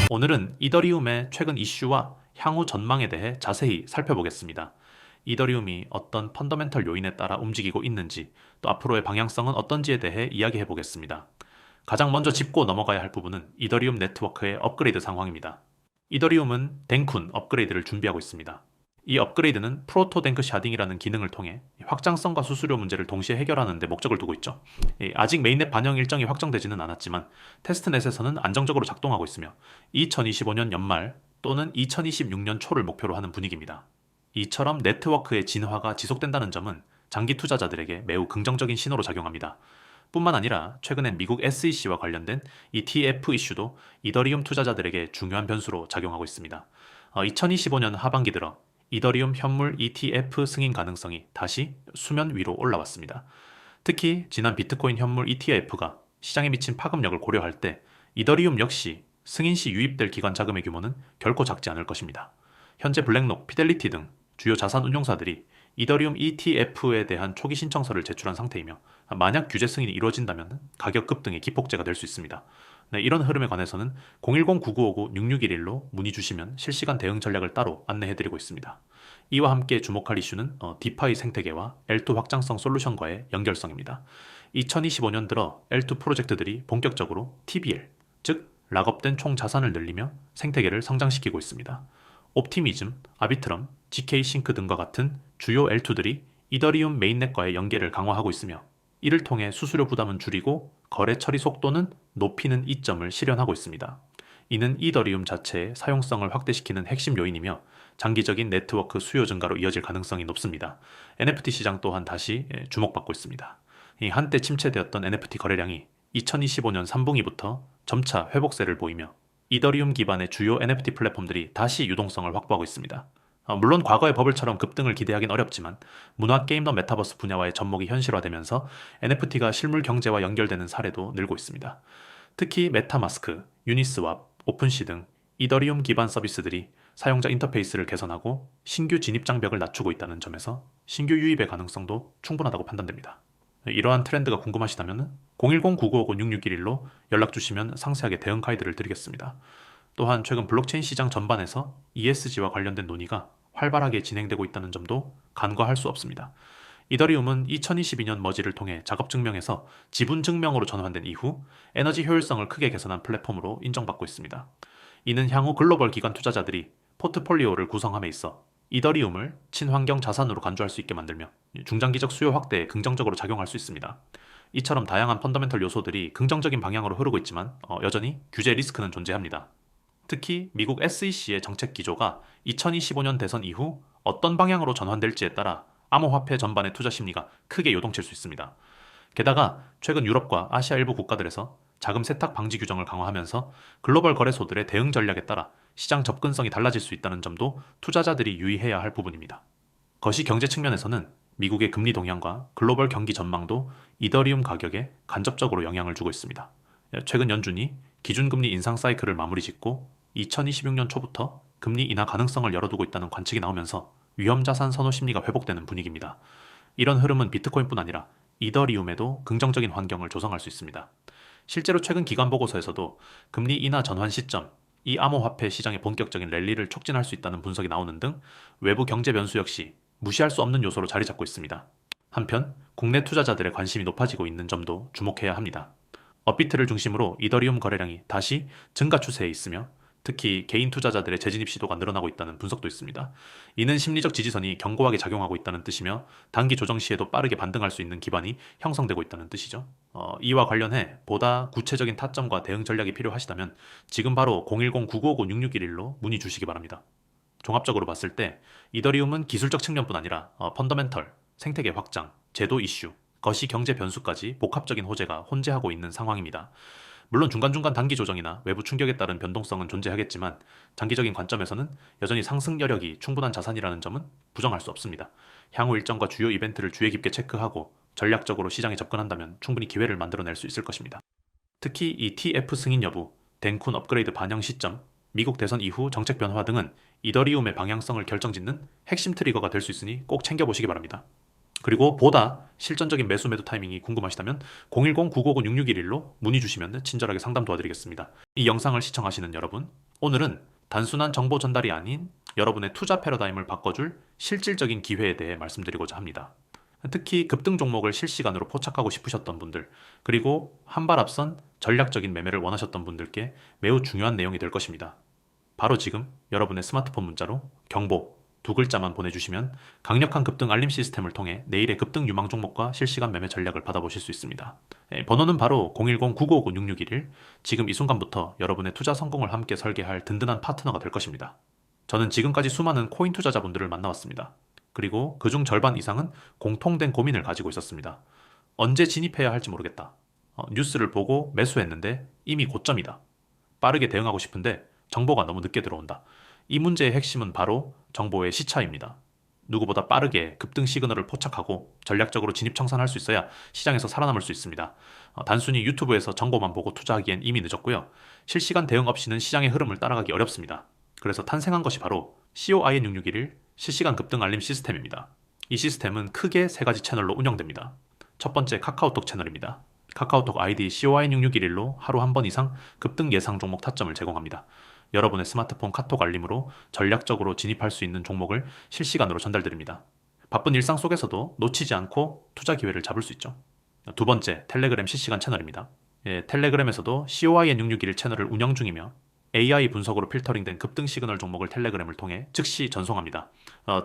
오늘은 이더리움의 최근 이슈와 향후 전망에 대해 자세히 살펴보겠습니다. 이더리움이 어떤 펀더멘털 요인에 따라 움직이고 있는지, 또 앞으로의 방향성은 어떤지에 대해 이야기해 보겠습니다. 가장 먼저 짚고 넘어가야 할 부분은 이더리움 네트워크의 업그레이드 상황입니다. 이더리움은 댕쿤 업그레이드를 준비하고 있습니다. 이 업그레이드는 프로토 댕크 샤딩이라는 기능을 통해 확장성과 수수료 문제를 동시에 해결하는 데 목적을 두고 있죠. 아직 메인넷 반영 일정이 확정되지는 않았지만 테스트넷에서는 안정적으로 작동하고 있으며 2025년 연말 또는 2026년 초를 목표로 하는 분위기입니다. 이처럼 네트워크의 진화가 지속된다는 점은 장기 투자자들에게 매우 긍정적인 신호로 작용합니다. 뿐만 아니라 최근엔 미국 SEC와 관련된 ETF 이슈도 이더리움 투자자들에게 중요한 변수로 작용하고 있습니다. 2025년 하반기 들어 이더리움 현물 ETF 승인 가능성이 다시 수면 위로 올라왔습니다. 특히 지난 비트코인 현물 ETF가 시장에 미친 파급력을 고려할 때 이더리움 역시 승인 시 유입될 기관 자금의 규모는 결코 작지 않을 것입니다. 현재 블랙록, 피델리티 등 주요 자산 운용사들이 이더리움 ETF에 대한 초기 신청서를 제출한 상태이며 만약 규제 승인이 이루어진다면 가격 급등의 기폭제가 될 수 있습니다. 네, 이런 흐름에 관해서는 010-9959-6611로 문의 주시면 실시간 대응 전략을 따로 안내해드리고 있습니다. 이와 함께 주목할 이슈는 디파이 생태계와 L2 확장성 솔루션과의 연결성입니다. 2025년 들어 L2 프로젝트들이 본격적으로 TVL, 즉 락업된 총 자산을 늘리며 생태계를 성장시키고 있습니다. 옵티미즘, 아비트럼, GK-싱크 등과 같은 주요 L2들이 이더리움 메인넷과의 연계를 강화하고 있으며 이를 통해 수수료 부담은 줄이고 거래 처리 속도는 높이는 이점을 실현하고 있습니다. 이는 이더리움 자체의 사용성을 확대시키는 핵심 요인이며 장기적인 네트워크 수요 증가로 이어질 가능성이 높습니다. NFT 시장 또한 다시 주목받고 있습니다. 한때 침체되었던 NFT 거래량이 2025년 3분기부터 점차 회복세를 보이며 이더리움 기반의 주요 NFT 플랫폼들이 다시 유동성을 확보하고 있습니다. 물론 과거의 버블처럼 급등을 기대하긴 어렵지만 문화 게임 더 메타버스 분야와의 접목이 현실화되면서 NFT가 실물 경제와 연결되는 사례도 늘고 있습니다. 특히 메타마스크, 유니스왑, 오픈시 등 이더리움 기반 서비스들이 사용자 인터페이스를 개선하고 신규 진입 장벽을 낮추고 있다는 점에서 신규 유입의 가능성도 충분하다고 판단됩니다. 이러한 트렌드가 궁금하시다면 010-9959-6611로 연락 주시면 상세하게 대응 가이드를 드리겠습니다. 또한 최근 블록체인 시장 전반에서 ESG와 관련된 논의가 활발하게 진행되고 있다는 점도 간과할 수 없습니다. 이더리움은 2022년 머지를 통해 작업 증명에서 지분 증명으로 전환된 이후 에너지 효율성을 크게 개선한 플랫폼으로 인정받고 있습니다. 이는 향후 글로벌 기관 투자자들이 포트폴리오를 구성함에 있어 이더리움을 친환경 자산으로 간주할 수 있게 만들며 중장기적 수요 확대에 긍정적으로 작용할 수 있습니다. 이처럼 다양한 펀더멘털 요소들이 긍정적인 방향으로 흐르고 있지만 여전히 규제 리스크는 존재합니다. 특히 미국 SEC의 정책 기조가 2025년 대선 이후 어떤 방향으로 전환될지에 따라 암호화폐 전반의 투자 심리가 크게 요동칠 수 있습니다. 게다가 최근 유럽과 아시아 일부 국가들에서 자금 세탁 방지 규정을 강화하면서 글로벌 거래소들의 대응 전략에 따라 시장 접근성이 달라질 수 있다는 점도 투자자들이 유의해야 할 부분입니다. 거시 경제 측면에서는 미국의 금리 동향과 글로벌 경기 전망도 이더리움 가격에 간접적으로 영향을 주고 있습니다. 최근 연준이 기준금리 인상 사이클을 마무리 짓고 2026년 초부터 금리 인하 가능성을 열어두고 있다는 관측이 나오면서 위험자산 선호 심리가 회복되는 분위기입니다. 이런 흐름은 비트코인뿐 아니라 이더리움에도 긍정적인 환경을 조성할 수 있습니다. 실제로 최근 기관 보고서에서도 금리 인하 전환 시점, 이 암호화폐 시장의 본격적인 랠리를 촉진할 수 있다는 분석이 나오는 등 외부 경제 변수 역시 무시할 수 없는 요소로 자리 잡고 있습니다. 한편 국내 투자자들의 관심이 높아지고 있는 점도 주목해야 합니다. 업비트를 중심으로 이더리움 거래량이 다시 증가 추세에 있으며 특히 개인 투자자들의 재진입 시도가 늘어나고 있다는 분석도 있습니다. 이는 심리적 지지선이 견고하게 작용하고 있다는 뜻이며 단기 조정 시에도 빠르게 반등할 수 있는 기반이 형성되고 있다는 뜻이죠. 이와 관련해 보다 구체적인 타점과 대응 전략이 필요하시다면 지금 바로 010-9959-6611로 문의 주시기 바랍니다. 종합적으로 봤을 때 이더리움은 기술적 측면뿐 아니라 펀더멘털, 생태계 확장, 제도 이슈, 거시 경제 변수까지 복합적인 호재가 혼재하고 있는 상황입니다. 물론 중간중간 단기 조정이나 외부 충격에 따른 변동성은 존재하겠지만 장기적인 관점에서는 여전히 상승 여력이 충분한 자산이라는 점은 부정할 수 없습니다. 향후 일정과 주요 이벤트를 주의 깊게 체크하고 전략적으로 시장에 접근한다면 충분히 기회를 만들어낼 수 있을 것입니다. 특히 ETF 승인 여부, 댕쿤 업그레이드 반영 시점, 미국 대선 이후 정책 변화 등은 이더리움의 방향성을 결정짓는 핵심 트리거가 될 수 있으니 꼭 챙겨보시기 바랍니다. 그리고 보다 실전적인 매수 매도 타이밍이 궁금하시다면 010-959-6611로 문의 주시면 친절하게 상담 도와드리겠습니다. 이 영상을 시청하시는 여러분, 오늘은 단순한 정보 전달이 아닌 여러분의 투자 패러다임을 바꿔줄 실질적인 기회에 대해 말씀드리고자 합니다. 특히 급등 종목을 실시간으로 포착하고 싶으셨던 분들, 그리고 한 발 앞선 전략적인 매매를 원하셨던 분들께 매우 중요한 내용이 될 것입니다. 바로 지금 여러분의 스마트폰 문자로 경보 두 글자만 보내주시면 강력한 급등 알림 시스템을 통해 내일의 급등 유망 종목과 실시간 매매 전략을 받아보실 수 있습니다. 번호는 바로 010-9959-6611. 지금 이 순간부터 여러분의 투자 성공을 함께 설계할 든든한 파트너가 될 것입니다. 저는 지금까지 수많은 코인 투자자분들을 만나왔습니다. 그리고 그중 절반 이상은 공통된 고민을 가지고 있었습니다. 언제 진입해야 할지 모르겠다. 뉴스를 보고 매수했는데 이미 고점이다. 빠르게 대응하고 싶은데 정보가 너무 늦게 들어온다. 이 문제의 핵심은 바로 정보의 시차입니다. 누구보다 빠르게 급등 시그널을 포착하고 전략적으로 진입 청산할 수 있어야 시장에서 살아남을 수 있습니다. 단순히 유튜브에서 정보만 보고 투자하기엔 이미 늦었고요. 실시간 대응 없이는 시장의 흐름을 따라가기 어렵습니다. 그래서 탄생한 것이 바로 COIN6611 실시간 급등 알림 시스템입니다. 이 시스템은 크게 세 가지 채널로 운영됩니다. 첫 번째 카카오톡 채널입니다. 카카오톡 아이디 COIN6611로 하루 한 번 이상 급등 예상 종목 타점을 제공합니다. 여러분의 스마트폰 카톡 알림으로 전략적으로 진입할 수 있는 종목을 실시간으로 전달드립니다. 바쁜 일상 속에서도 놓치지 않고 투자 기회를 잡을 수 있죠. 두 번째, 텔레그램 실시간 채널입니다. 텔레그램에서도 COIN661 채널을 운영 중이며 AI 분석으로 필터링된 급등 시그널 종목을 텔레그램을 통해 즉시 전송합니다.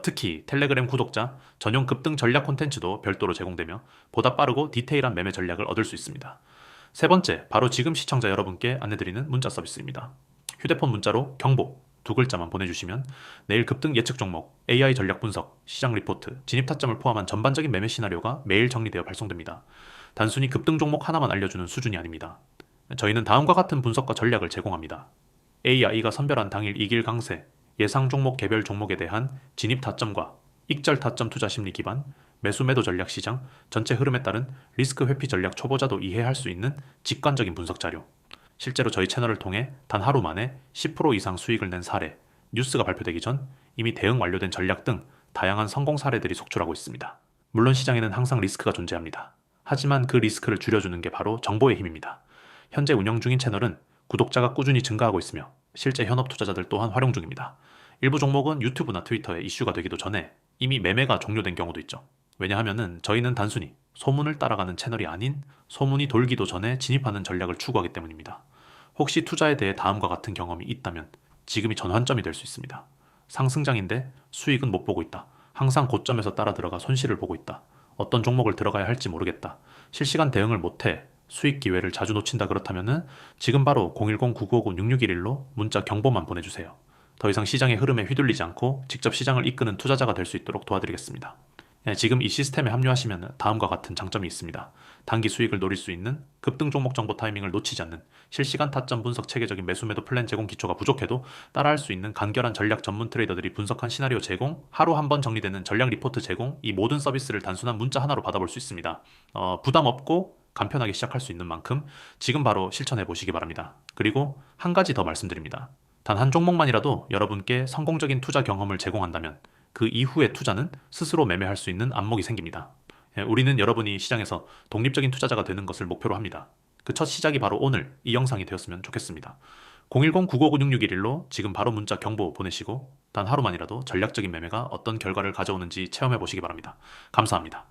특히 텔레그램 구독자 전용 급등 전략 콘텐츠도 별도로 제공되며 보다 빠르고 디테일한 매매 전략을 얻을 수 있습니다. 세 번째, 바로 지금 시청자 여러분께 안내드리는 문자 서비스입니다. 휴대폰 문자로 경보 두 글자만 보내주시면 내일 급등 예측 종목, AI 전략 분석, 시장 리포트, 진입 타점을 포함한 전반적인 매매 시나리오가 매일 정리되어 발송됩니다. 단순히 급등 종목 하나만 알려주는 수준이 아닙니다. 저희는 다음과 같은 분석과 전략을 제공합니다. AI가 선별한 당일 이길 강세, 예상 종목 개별 종목에 대한 진입 타점과 익절 타점 투자 심리 기반, 매수 매도 전략 시장, 전체 흐름에 따른 리스크 회피 전략 초보자도 이해할 수 있는 직관적인 분석 자료, 실제로 저희 채널을 통해 단 하루 만에 10% 이상 수익을 낸 사례, 뉴스가 발표되기 전 이미 대응 완료된 전략 등 다양한 성공 사례들이 속출하고 있습니다. 물론 시장에는 항상 리스크가 존재합니다. 하지만 그 리스크를 줄여주는 게 바로 정보의 힘입니다. 현재 운영 중인 채널은 구독자가 꾸준히 증가하고 있으며 실제 현업 투자자들 또한 활용 중입니다. 일부 종목은 유튜브나 트위터에 이슈가 되기도 전에 이미 매매가 종료된 경우도 있죠. 왜냐하면 저희는 단순히 소문을 따라가는 채널이 아닌 소문이 돌기도 전에 진입하는 전략을 추구하기 때문입니다. 혹시 투자에 대해 다음과 같은 경험이 있다면 지금이 전환점이 될 수 있습니다. 상승장인데 수익은 못 보고 있다. 항상 고점에서 따라 들어가 손실을 보고 있다. 어떤 종목을 들어가야 할지 모르겠다. 실시간 대응을 못해 수익 기회를 자주 놓친다. 그렇다면 지금 바로 010-9959-6611로 문자 경보만 보내주세요. 더 이상 시장의 흐름에 휘둘리지 않고 직접 시장을 이끄는 투자자가 될 수 있도록 도와드리겠습니다. 지금 이 시스템에 합류하시면 다음과 같은 장점이 있습니다. 단기 수익을 노릴 수 있는 급등 종목 정보 타이밍을 놓치지 않는 실시간 타점 분석 체계적인 매수 매도 플랜 제공 기초가 부족해도 따라할 수 있는 간결한 전략 전문 트레이더들이 분석한 시나리오 제공, 하루 한 번 정리되는 전략 리포트 제공, 이 모든 서비스를 단순한 문자 하나로 받아볼 수 있습니다. 부담 없고 간편하게 시작할 수 있는 만큼 지금 바로 실천해 보시기 바랍니다. 그리고 한 가지 더 말씀드립니다. 단 한 종목만이라도 여러분께 성공적인 투자 경험을 제공한다면 그 이후의 투자는 스스로 매매할 수 있는 안목이 생깁니다. 우리는 여러분이 시장에서 독립적인 투자자가 되는 것을 목표로 합니다. 그 첫 시작이 바로 오늘 이 영상이 되었으면 좋겠습니다. 010-9959-6611로 지금 바로 문자 경보 보내시고 단 하루만이라도 전략적인 매매가 어떤 결과를 가져오는지 체험해 보시기 바랍니다. 감사합니다.